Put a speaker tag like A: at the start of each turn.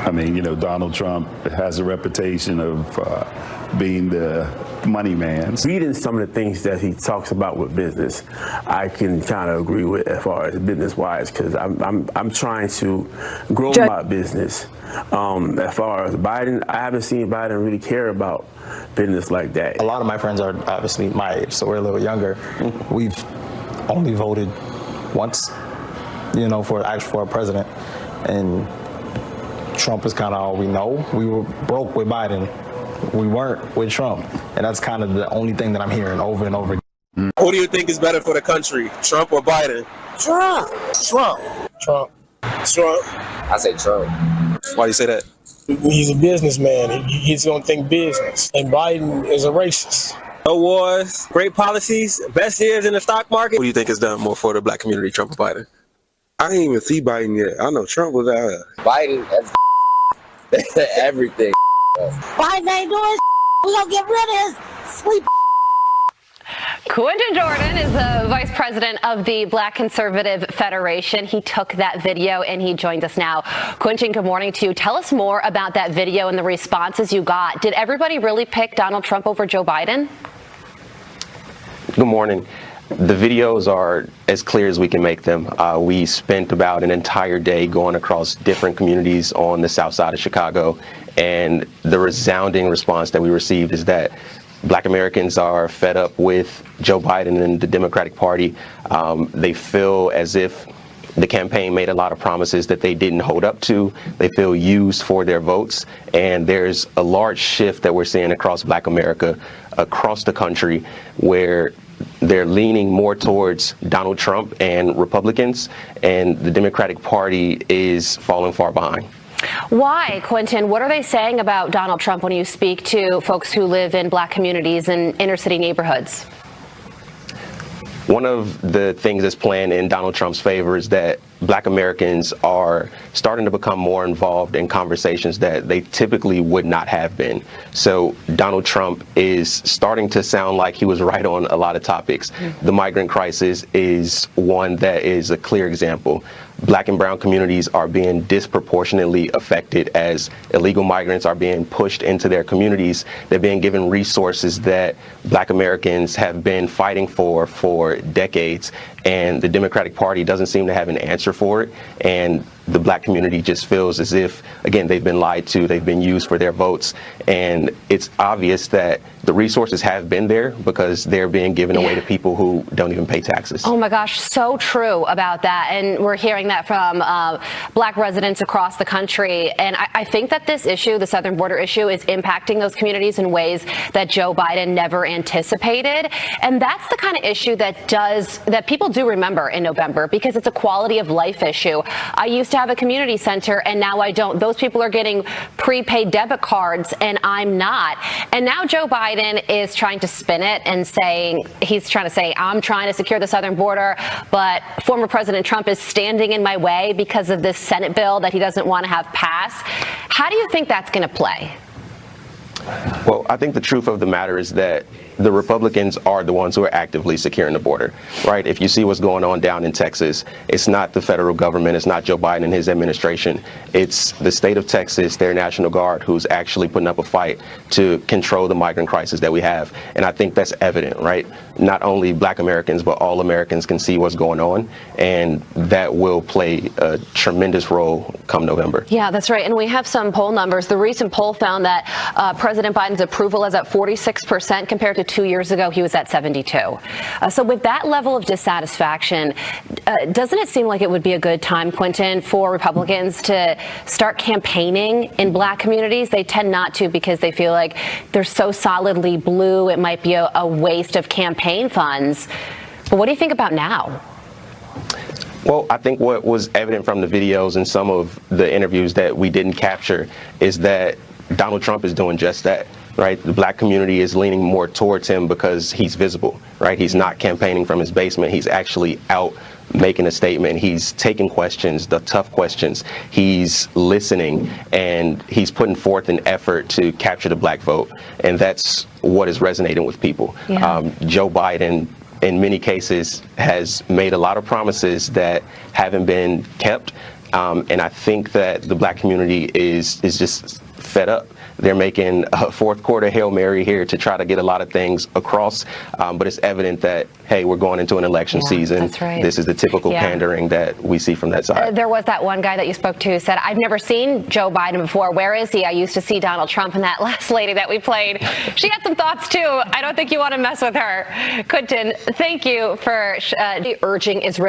A: I mean, Donald Trump has a reputation of being the money man.
B: Reading some of the things that he talks about with business, I can kind of agree with as far as business-wise, because I'm trying to grow my business. As far as Biden, I haven't seen Biden really care about business like that.
C: A lot of my friends are obviously my age, so we're a little younger. We've only voted once, for a president, and Trump is kind of all we know. We were broke with Biden. We weren't with Trump. And that's kind of the only thing that I'm hearing over and over again.
D: Who do you think is better for the country, Trump or Biden?
E: Trump.
D: Trump.
E: Trump.
D: Trump.
F: I say Trump.
D: Why do you say that?
E: He's a businessman. He's going to think business. And Biden is a racist.
D: No wars, great policies, best years in the stock market. Who do you think has done more for the black community, Trump or Biden?
G: I didn't even see Biden yet. I know Trump was out here.
F: Biden, that's everything.
H: Biden ain't doing we gonna get rid of his sleep.
I: Quentin Jordan is the vice president of the Black Conservative Federation. He took that video and he joined us now. Quentin, good morning to you. Tell us more about that video and the responses you got. Did everybody really pick Donald Trump over Joe Biden?
J: Good morning. The videos are as clear as we can make them. We spent about an entire day going across different communities on the south side of Chicago, and the resounding response that we received is that Black Americans are fed up with Joe Biden and the Democratic Party. They feel as if the campaign made a lot of promises that they didn't hold up to. They feel used for their votes, and there's a large shift that we're seeing across Black America, across the country, where they're leaning more towards Donald Trump and Republicans, and the Democratic Party is falling far behind.
I: Why, Quentin? What are they saying about Donald Trump when you speak to folks who live in Black communities and inner city neighborhoods?
J: One of the things that's playing in Donald Trump's favor is that Black Americans are starting to become more involved in conversations that they typically would not have been. So Donald Trump is starting to sound like he was right on a lot of topics. The migrant crisis is one that is a clear example. Black and brown communities are being disproportionately affected as illegal migrants are being pushed into their communities. They're being given resources that Black Americans have been fighting for decades, and the Democratic Party doesn't seem to have an answer for it. And the Black community just feels as if, again, they've been lied to, they've been used for their votes. And it's obvious that the resources have been there because they're being given away to people who don't even pay taxes.
I: Oh my gosh, so true about that. And we're hearing that from Black residents across the country. And I think that this issue, the southern border issue, is impacting those communities in ways that Joe Biden never anticipated. And that's the kind of issue that people do remember in November, because it's a quality of life issue. I used to have a community center and now I don't. Those people are getting prepaid debit cards and I'm not. And now Joe Biden is trying to spin it and he's trying to say, I'm trying to secure the southern border, but former President Trump is standing in my way because of this Senate bill that he doesn't want to have pass. How do you think that's going to play?
J: Well, I think the truth of the matter is that the Republicans are the ones who are actively securing the border, right? If you see what's going on down in Texas, it's not the federal government, it's not Joe Biden and his administration. It's the state of Texas, their National Guard, who's actually putting up a fight to control the migrant crisis that we have. And I think that's evident, right? Not only Black Americans, but all Americans can see what's going on, and that will play a tremendous role come November.
I: Yeah, that's right. And we have some poll numbers. The recent poll found that President Biden's approval is at 46% compared to 2 years ago. He was at 72. So with that level of dissatisfaction, doesn't it seem like it would be a good time, Quentin, for Republicans to start campaigning in Black communities? They tend not to because they feel like they're so solidly blue. It might be a waste of campaign funds. But what do you think about now?
J: Well, I think what was evident from the videos and some of the interviews that we didn't capture is that Donald Trump is doing just that, right? The Black community is leaning more towards him because he's visible, right? He's not campaigning from his basement. He's actually out making a statement. He's taking questions, the tough questions. He's listening, and he's putting forth an effort to capture the Black vote. And that's what is resonating with people. Yeah. Joe Biden, in many cases, has made a lot of promises that haven't been kept. And I think that the black community is just fed up. They're making a fourth quarter Hail Mary here to try to get a lot of things across, but it's evident that, hey, we're going into an election season.
I: That's right.
J: This is the typical pandering that we see from that side.
I: There was that one guy that you spoke to who said, I've never seen Joe Biden before. Where is he? I used to see Donald Trump. And that last lady that we played, she had some thoughts too. I don't think you want to mess with her. Quentin, thank you for urging Israel